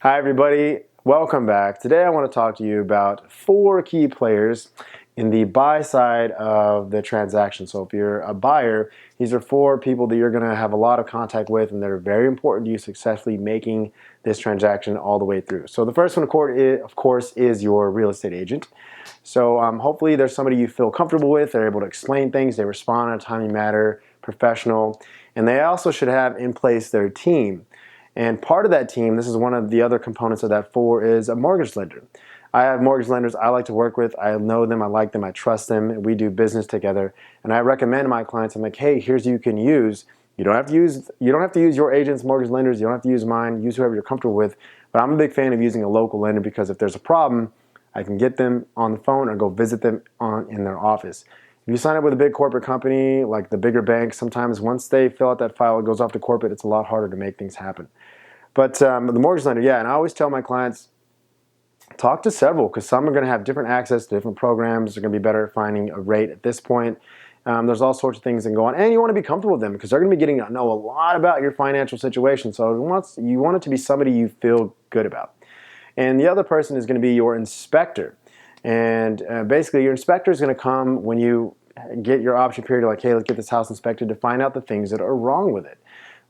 Hi everybody, welcome back. Today I want to talk to you about 4 key players in the buy side of the transaction. So if you're a buyer, these are 4 people that you're going to have a lot of contact with, and they're very important to you successfully making this transaction all the way through. So the first one, of course, is your real estate agent. So hopefully there's somebody you feel comfortable with. They're able to explain things, they respond in a timely manner, professional, and they also should have in place their team. And part of that team, this is one of the other components of that 4, is a mortgage lender. I have mortgage lenders I like to work with. I know them, I like them, I trust them. We do business together. And I recommend to my clients, I'm like, hey, here's who you can use. You don't have to use your agent's mortgage lenders. You don't have to use mine. Use whoever you're comfortable with. But I'm a big fan of using a local lender because if there's a problem, I can get them on the phone or go visit them in their office. If you sign up with a big corporate company, like the bigger banks, sometimes once they fill out that file, it goes off to corporate, it's a lot harder to make things happen. But the mortgage lender, yeah, and I always tell my clients, talk to several, because some are going to have different access to different programs. They're going to be better at finding a rate at this point. There's all sorts of things that go on, and you want to be comfortable with them because they're going to be getting to know a lot about your financial situation. So you want it to be somebody you feel good about. And the other person is going to be your inspector. And basically, your inspector is going to come when you get your option period, like, hey, let's get this house inspected to find out the things that are wrong with it.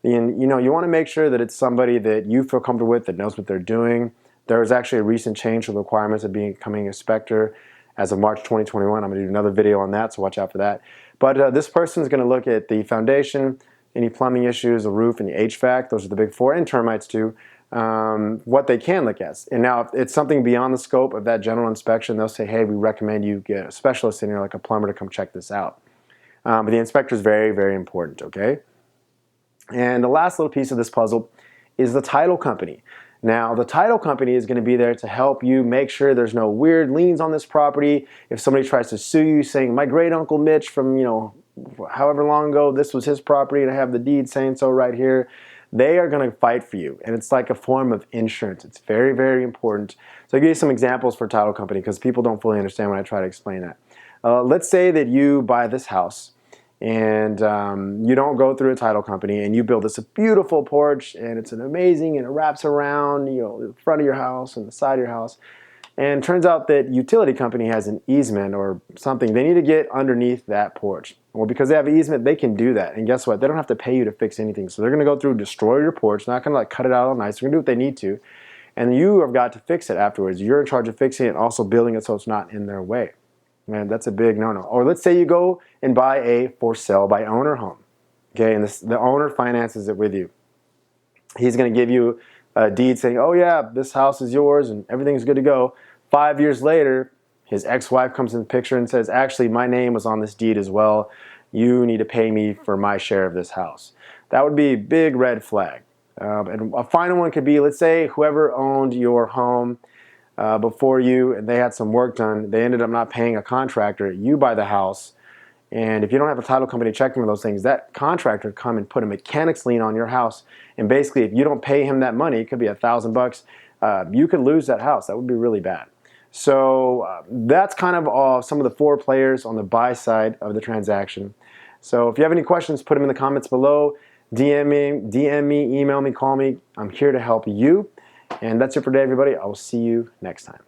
And you want to make sure that it's somebody that you feel comfortable with, that knows what they're doing. There was actually a recent change to the requirements of becoming an inspector as of March 2021. I'm going to do another video on that, so watch out for that. But this person is going to look at the foundation, any plumbing issues, the roof, and the HVAC. Those are the big 4, and termites too. What they can look at. And now if it's something beyond the scope of that general inspection, they'll say, hey, we recommend you get a specialist in here, like a plumber, to come check this out. But the inspector is very, very important, okay? And the last little piece of this puzzle is the title company. Now, the title company is going to be there to help you make sure there's no weird liens on this property. If somebody tries to sue you saying, my great uncle Mitch from, however long ago, this was his property and I have the deed saying so right here, they are going to fight for you. And it's like a form of insurance. It's very, very important. So I'll give you some examples for title company because people don't fully understand when I try to explain that. Let's say that you buy this house and you don't go through a title company and you build this beautiful porch and it's amazing and it wraps around the front of your house and the side of your house. And it turns out that utility company has an easement or something. They need to get underneath that porch. Well, because they have an easement, they can do that. And guess what? They don't have to pay you to fix anything. So they're going to go through, destroy your porch. Not going to cut it out all nice. They're going to do what they need to. And you have got to fix it afterwards. You're in charge of fixing it and also building it so it's not in their way. And that's a big no-no. Or let's say you go and buy a for sale by owner home. Okay, and the owner finances it with you. He's going to give you a deed saying, oh yeah, this house is yours and everything's good to go. 5 years later, his ex-wife comes in the picture and says, actually, my name was on this deed as well. You need to pay me for my share of this house. That would be a big red flag. And a final one could be, let's say whoever owned your home before you and they had some work done, they ended up not paying a contractor. You buy the house, and if you don't have a title company checking for those things, that contractor come and put a mechanics lien on your house. And basically, if you don't pay him that money, it could be $1,000, you could lose that house. That would be really bad. So that's kind of some of the 4 players on the buy side of the transaction. So if you have any questions, put them in the comments below. DM me, email me, call me. I'm here to help you. And that's it for today, everybody. I will see you next time.